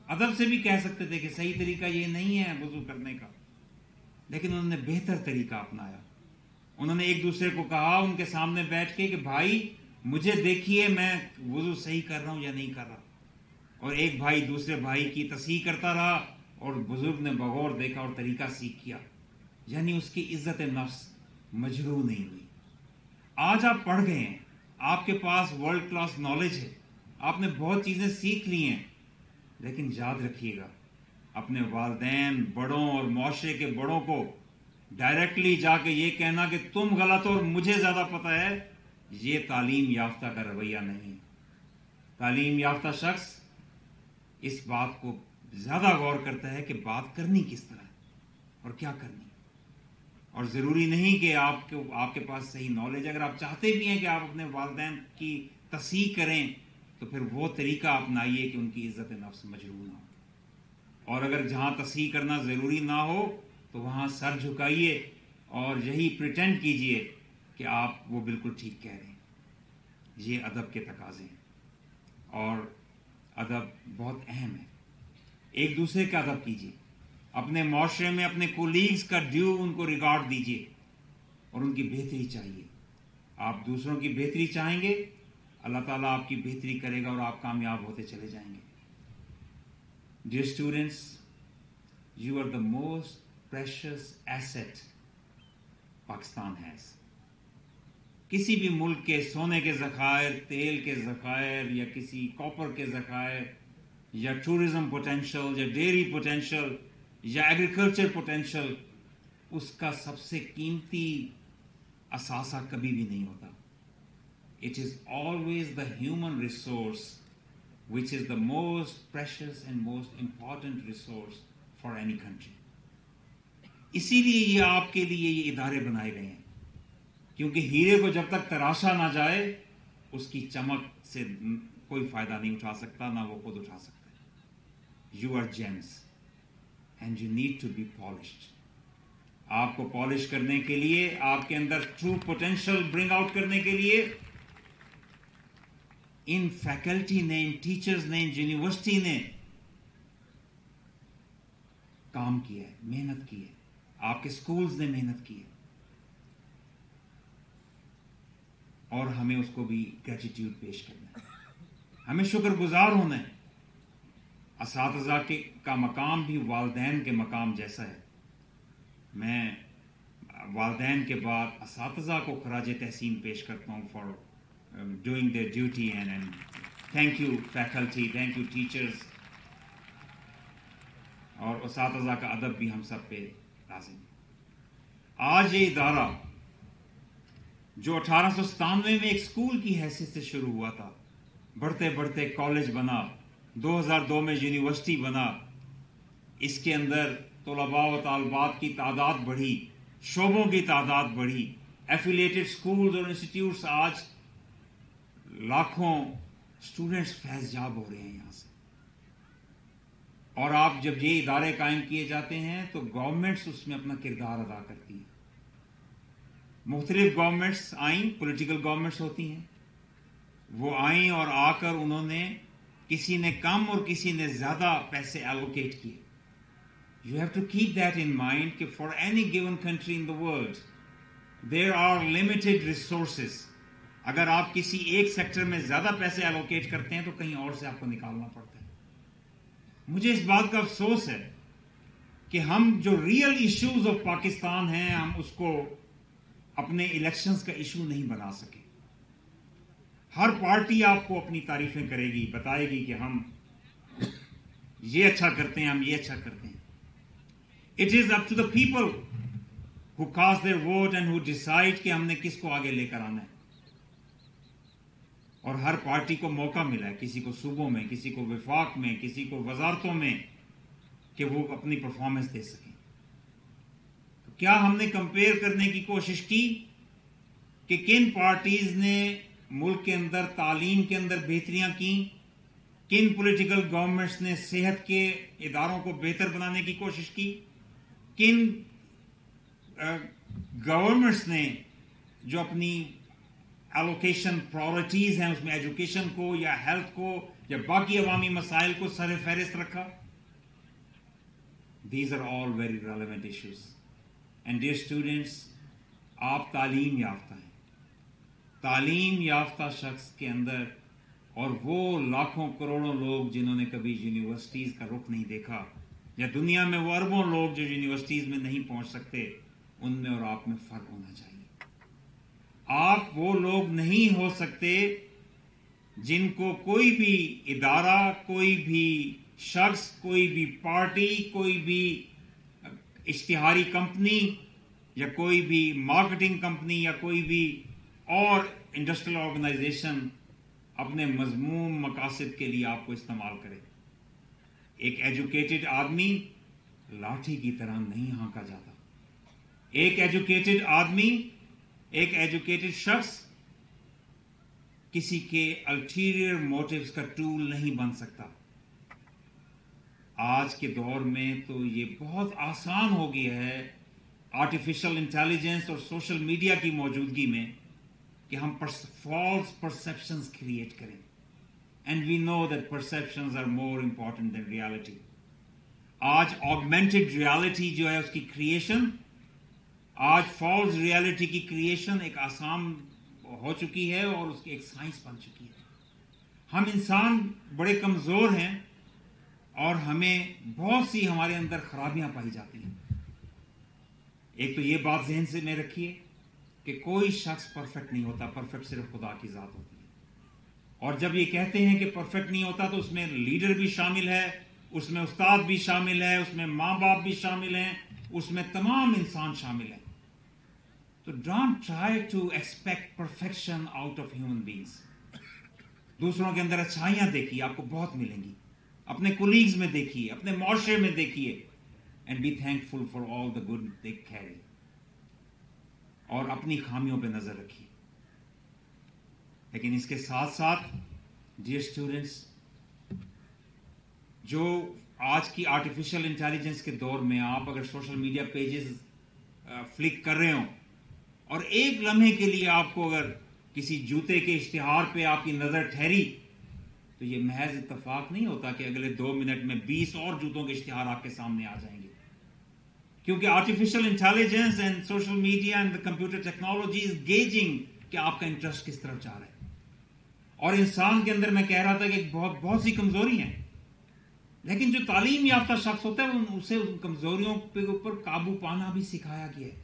ادب سے بھی کہہ سکتے تھے کہ صحیح طریقہ یہ نہیں ہے وضو کرنے کا، لیکن انہوں نے بہتر طریقہ اپنایا. انہوں نے ایک دوسرے کو کہا ان کے سامنے بیٹھ کے کہ بھائی مجھے دیکھیے میں وضو صحیح کر رہا ہوں یا نہیں کر رہا. اور ایک بھائی دوسرے بھائی کی تصحیح کرتا رہا اور بزرگ نے بغور دیکھا اور طریقہ سیکھ کیا. یعنی اس کی عزت نفس مجروح نہیں ہوئی. آج آپ پڑھ گئے ہیں، آپ کے پاس ورلڈ کلاس نالج ہے، آپ نے بہت چیزیں سیکھ لی ہیں، لیکن یاد رکھیے گا اپنے والدین، بڑوں اور معاشرے کے بڑوں کو ڈائریکٹلی جا کے یہ کہنا کہ تم غلط ہو اور مجھے زیادہ پتہ ہے، یہ تعلیم یافتہ کا رویہ نہیں ہے. تعلیم یافتہ شخص اس بات کو زیادہ غور کرتا ہے کہ بات کرنی کس طرح ہے اور کیا کرنی. اور ضروری نہیں کہ آپ کے پاس صحیح نالج. اگر آپ چاہتے بھی ہیں کہ آپ اپنے والدین کی تصحیح کریں تو پھر وہ طریقہ اپنائیے کہ ان کی عزت نفس مجروح نہ ہو. اور اگر جہاں تصحیح کرنا ضروری نہ ہو تو وہاں سر جھکائیے اور یہی پریٹینڈ کیجئے کہ آپ وہ بالکل ٹھیک کہہ رہے ہیں. یہ ادب کے تقاضے ہیں اور ادب بہت اہم ہے. ایک دوسرے کا ادب کیجیے. اپنے معاشرے میں اپنے کولیگز کا ڈیو ان کو ریگارڈ دیجیے اور ان کی بہتری چاہیے. آپ دوسروں کی بہتری چاہیں گے، اللہ تعالیٰ آپ کی بہتری کرے گا اور آپ کامیاب ہوتے چلے جائیں گے. Dear students, you are the most precious asset Pakistan has. کسی بھی ملک کے سونے کے ذخائر، تیل کے ذخائر یا کسی کاپر کے ذخائر یا ٹورزم پوٹینشل یا ڈیری پوٹینشل یا ایگریکلچر پوٹینشل، اس کا سب سے قیمتی اثاثہ کبھی بھی نہیں ہوتا. It is always the human resource which is the most precious and most important resource for any country. اسی لیے یہ آپ کے لیے یہ ادارے بنائے گئے ہیں، کیونکہ ہیرے کو جب تک تراشا نہ جائے اس کی چمک سے کوئی فائدہ نہیں اٹھا سکتا، نہ وہ خود اٹھا سکتا ہے. You are gems and you need to be polished. آپ کو پالش کرنے کے لیے، آپ کے اندر ٹرو پوٹینشل برنگ آؤٹ کرنے کے لیے ان فیکلٹی نے، ان ٹیچرز نے، ان یونیورسٹی نے کام کیا ہے، محنت کی ہے. آپ کے سکولز نے محنت کی ہے اور ہمیں اس کو بھی گریٹیٹیوڈ پیش کرنا ہے. ہمیں شکر گزار ہونا ہے. اساتذہ کا مقام بھی والدین کے مقام جیسا ہے. میں والدین کے بعد اساتذہ کو خراج تحسین پیش کرتا ہوں for doing their duty and thank you faculty, thank you teachers. اور اساتذہ کا ادب بھی ہم سب پہ لازم ہے. آج یہ ادارہ جو 1897 میں ایک اسکول کی حیثیت سے شروع ہوا تھا، بڑھتے بڑھتے کالج بنا، 2002 میں یونیورسٹی بنا. اس کے اندر طلباء و طالبات کی تعداد بڑھی، شعبوں کی تعداد بڑھی، ایفیلیٹڈ سکولز اور انسٹیٹیوٹس، آج لاکھوں اسٹوڈنٹس فیض یاب ہو رہے ہیں یہاں سے. اور آپ جب یہ ادارے قائم کیے جاتے ہیں تو گورنمنٹس اس میں اپنا کردار ادا کرتی ہیں. مختلف گورنمنٹس آئیں، پولیٹیکل گورنمنٹس ہوتی ہیں، وہ آئیں اور آ کر انہوں نے کسی نے کم اور کسی نے زیادہ پیسے ایلوکیٹ کیے. You have to keep that in mind کہ for any given country in the world there are limited resources. اگر آپ کسی ایک سیکٹر میں زیادہ پیسے ایلوکیٹ کرتے ہیں تو کہیں اور سے آپ کو نکالنا پڑتا ہے. مجھے اس بات کا افسوس ہے کہ ہم جو ریئل ایشوز آف پاکستان ہیں ہم اس کو اپنے الیکشنز کا ایشو نہیں بنا سکے. ہر پارٹی آپ کو اپنی تعریفیں کرے گی، بتائے گی کہ ہم یہ اچھا کرتے ہیں، ہم یہ اچھا کرتے ہیں. It is up to the people who cast their vote and who decide کہ ہم نے کس کو آگے لے کر آنا ہے. اور ہر پارٹی کو موقع ملا ہے، کسی کو صوبوں میں، کسی کو وفاق میں، کسی کو وزارتوں میں، کہ وہ اپنی پرفارمنس دے سکیں. تو کیا ہم نے کمپیئر کرنے کی کوشش کی کہ کن پارٹیز نے ملک کے اندر تعلیم کے اندر بہتریاں کی، کن پولیٹیکل گورنمنٹس نے صحت کے اداروں کو بہتر بنانے کی کوشش کی، کن گورنمنٹس نے جو اپنی ایلوکیشن پرائورٹیز ہیں اس میں ایجوکیشن کو یا ہیلتھ کو یا باقی عوامی مسائل کو سر فہرست رکھا. These are all very relevant issues. And dear students, آپ تعلیم یافتہ ہیں. تعلیم یافتہ شخص کے اندر اور وہ لاکھوں کروڑوں لوگ جنہوں نے کبھی یونیورسٹیز کا رخ نہیں دیکھا, یا دنیا میں وہ اربوں لوگ جو یونیورسٹیز میں نہیں پہنچ سکتے, ان میں اور آپ میں فرق ہونا چاہیے. آپ وہ لوگ نہیں ہو سکتے جن کو کوئی بھی ادارہ, کوئی بھی شخص, کوئی بھی پارٹی, کوئی بھی اشتہاری کمپنی یا کوئی بھی مارکیٹنگ کمپنی یا کوئی بھی اور انڈسٹریل آرگنائزیشن اپنے مذموم مقاصد کے لیے آپ کو استعمال کرے. ایک ایجوکیٹڈ آدمی لاٹھی کی طرح نہیں ہانکا جاتا. ایک ایجوکیٹڈ آدمی, ایک ایجوکیٹڈ شخص کسی کے الٹیریئر موٹیوز کا ٹول نہیں بن سکتا. آج کے دور میں تو یہ بہت آسان ہو گیا ہے آرٹیفیشل انٹیلیجنس اور سوشل میڈیا کی موجودگی میں کہ ہم فالس پرسیپشنز کریٹ کریں. And we know that perceptions are more important than reality. آج آگمنٹڈ ریالٹی جو ہے اس کی کریشن, آج فالس ریالٹی کی کریشن ایک آسان ہو چکی ہے اور اس کی ایک سائنس بن چکی ہے. ہم انسان بڑے کمزور ہیں اور ہمیں بہت سی ہمارے اندر خرابیاں پائی جاتی ہیں. ایک تو یہ بات ذہن سے میں رکھیے کہ کوئی شخص پرفیکٹ نہیں ہوتا, پرفیکٹ صرف خدا کی ذات ہوتی ہے. اور جب یہ کہتے ہیں کہ پرفیکٹ نہیں ہوتا تو اس میں لیڈر بھی شامل ہے, اس میں استاد بھی شامل ہے, اس میں ماں باپ بھی شامل ہیں, اس میں تمام انسان شامل ہیں. تو don't try to expect perfection out of human beings. دوسروں کے اندر اچھائیاں دیکھیے, آپ کو بہت ملیں گی. اپنے کولیگز میں دیکھیے, اپنے معاشرے میں دیکھیے, and be thankful for all the good they carry. اور اپنی خامیوں پہ نظر رکھیے. لیکن اس کے ساتھ ساتھ ڈیئر اسٹوڈنٹس, جو آج کی آرٹیفیشل انٹیلیجنس کے دور میں آپ اگر سوشل میڈیا پیجز فلک کر رہے ہوں اور ایک لمحے کے لیے آپ کو اگر کسی جوتے کے اشتہار پہ آپ کی نظر ٹھہری, تو یہ محض اتفاق نہیں ہوتا کہ اگلے 2 منٹ میں 20 اور جوتوں کے اشتہار آپ کے سامنے آ جائیں گے. کیونکہ artificial intelligence and social media and computer technology is gauging کہ آپ کا انٹرسٹ کس طرف جا رہا ہے. اور انسان کے اندر میں کہہ رہا تھا کہ بہت سی کمزوری ہیں, لیکن جو تعلیم یافتہ شخص ہوتا ہے اسے ان کمزوریوں کے اوپر قابو پانا بھی سکھایا گیا ہے.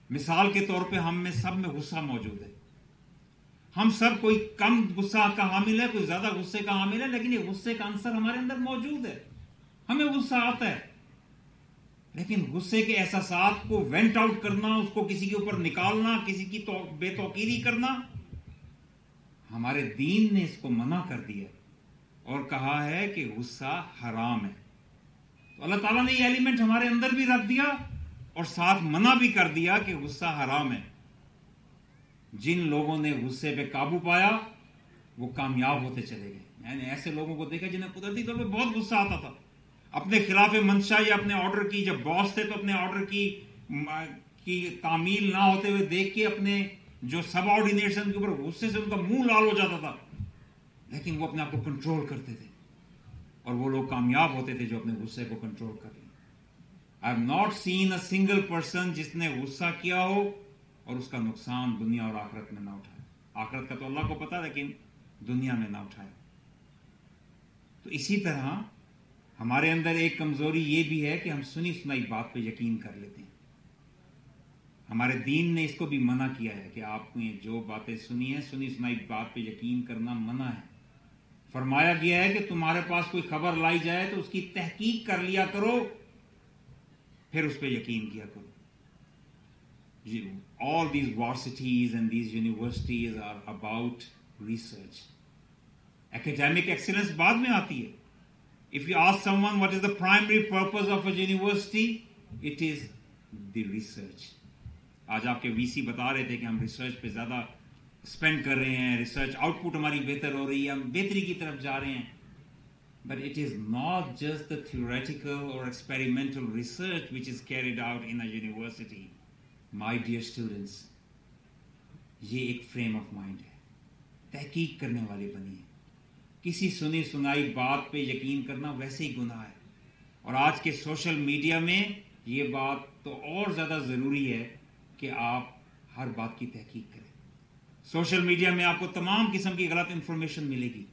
مثال کے طور پہ ہم میں سب میں غصہ موجود ہے. ہم سب کوئی کم غصہ کا حامل ہے, کوئی زیادہ غصے کا حامل ہے, لیکن یہ غصے کا عنصر ہمارے اندر موجود ہے. ہمیں غصہ آتا ہے, لیکن غصے کے احساسات کو وینٹ آؤٹ کرنا, اس کو کسی کے اوپر نکالنا, کسی کی بے توقیری کرنا, ہمارے دین نے اس کو منع کر دیا اور کہا ہے کہ غصہ حرام ہے. تو اللہ تعالیٰ نے یہ ایلیمنٹ ہمارے اندر بھی رکھ دیا اور ساتھ منع بھی کر دیا کہ غصہ حرام ہے. جن لوگوں نے غصے پہ قابو پایا وہ کامیاب ہوتے چلے گئے. میں نے ایسے لوگوں کو دیکھا جنہیں قدرتی طور پہ بہت غصہ آتا تھا, اپنے خلاف منشا یا اپنے آرڈر کی, جب باس تھے تو اپنے آرڈر کی تعمیل نہ ہوتے ہوئے دیکھ کے اپنے جو سب آرڈینیشن کے اوپر غصے سے ان کا منہ لال ہو جاتا تھا, لیکن وہ اپنے آپ کو کنٹرول کرتے تھے, اور وہ لوگ کامیاب ہوتے تھے جو اپنے غصے کو کنٹرول کر لیں. I have not seen a single person جس نے غصہ کیا ہو اور اس کا نقصان دنیا اور آخرت میں نہ اٹھائے. آخرت کا تو اللہ کو پتا, لیکن دنیا میں نہ اٹھائے. تو اسی طرح ہمارے اندر ایک کمزوری یہ بھی ہے کہ ہم سنی سنائی بات پہ یقین کر لیتے ہیں. ہمارے دین نے اس کو بھی منع کیا ہے کہ آپ نے جو باتیں سنی ہیں, سنی سنائی بات پہ یقین کرنا منع ہے. فرمایا گیا ہے کہ تمہارے پاس کوئی خبر لائی جائے تو اس کی تحقیق کر لیا کرو, پھر اس پہ یقین کیا کرو. All these varsities and these universities are about research. Academic excellence بعد میں آتی ہے. If you ask someone what is the primary purpose of a university, it is the research. آج آپ کے وی سی بتا رہے تھے کہ ہم ریسرچ پہ زیادہ اسپینڈ کر رہے ہیں, ریسرچ آؤٹ پٹ ہماری بہتر ہو رہی ہے, ہم بہتری کی طرف جا رہے ہیں. But it is not just the theoretical or experimental research which is carried out in a university. My dear students, یہ ایک فریم آف مائنڈ ہے, تحقیق کرنے والے بنیے. کسی سنی سنائی بات پہ یقین کرنا ویسے ہی گناہ ہے. اور آج کے سوشل میڈیا میں یہ بات تو اور زیادہ ضروری ہے کہ آپ ہر بات کی تحقیق کریں. سوشل میڈیا میں آپ کو تمام قسم کی غلط انفارمیشن ملے گی.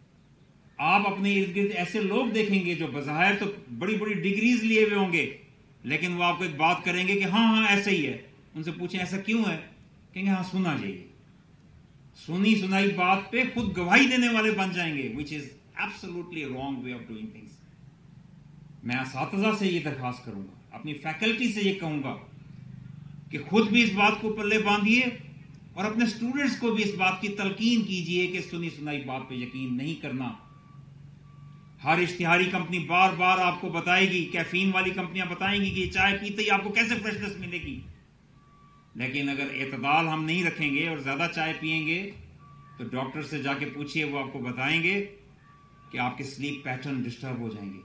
آپ اپنے ارد گرد ایسے لوگ دیکھیں گے جو بظاہر تو بڑی بڑی ڈگریز لیے ہوئے ہوں گے، لیکن وہ آپ کو ایک بات کریں گے کہ ہاں ہاں ایسا ہی ہے. ان سے پوچھیں ایسا کیوں ہے، کہیں گے ہاں سنا جائیے. سنی سنائی بات پہ خود گواہی دینے والے بن جائیں گے، which is absolutely wrong way of doing things. میں اساتذہ سے یہ درخواست کروں گا، اپنی فیکلٹی سے یہ کہوں گا کہ خود بھی اس بات کو پلے باندھیے اور اپنے اسٹوڈنٹس کو بھی اس بات کی تلقین کیجئے کہ سنی سنائی بات پہ یقین نہیں کرنا. ہر اشتہاری کمپنی بار بار آپ کو بتائے گی، کیفین والی کمپنیاں بتائیں گی کہ یہ چائے پیتے ہی آپ کو کیسے فریشنس ملے گی. لیکن اگر اعتدال ہم نہیں رکھیں گے اور زیادہ چائے پئیں گے تو ڈاکٹر سے جا کے پوچھئے، وہ آپ کو بتائیں گے کہ آپ کے سلیپ پیٹرن ڈسٹرب ہو جائیں گے.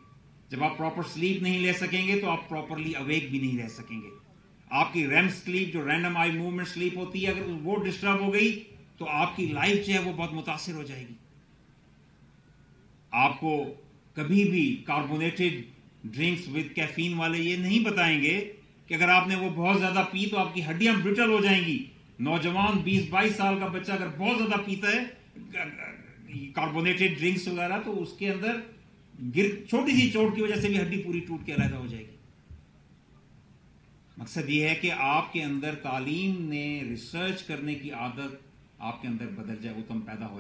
جب آپ پراپر سلیپ نہیں لے سکیں گے تو آپ پراپرلی اویک بھی نہیں رہ سکیں گے. آپ کی ریم سلیپ، جو رینڈم آئی موومنٹ سلیپ ہوتی ہے، اگر وہ ڈسٹرب ہو گئی تو آپ کی لائف جو ہے وہ بہت متاثر ہو جائے گی. آپ کو کبھی بھی کاربونیٹڈ ڈرنکس ود کیفین والے یہ نہیں بتائیں گے کہ اگر آپ نے وہ بہت زیادہ پی تو آپ کی ہڈیاں برٹل ہو جائیں گی. نوجوان 20-22 سال کا بچہ اگر بہت زیادہ پیتا ہے کاربونیٹڈ ڈرنکس وغیرہ تو اس کے اندر چھوٹی سی چوٹ کی وجہ سے بھی ہڈی پوری ٹوٹ کے علیحدہ ہو جائے گی. مقصد یہ ہے کہ آپ کے اندر تعلیم نے ریسرچ کرنے کی عادت آپ کے اندر بدل جائے، وہ تم پیدا ہو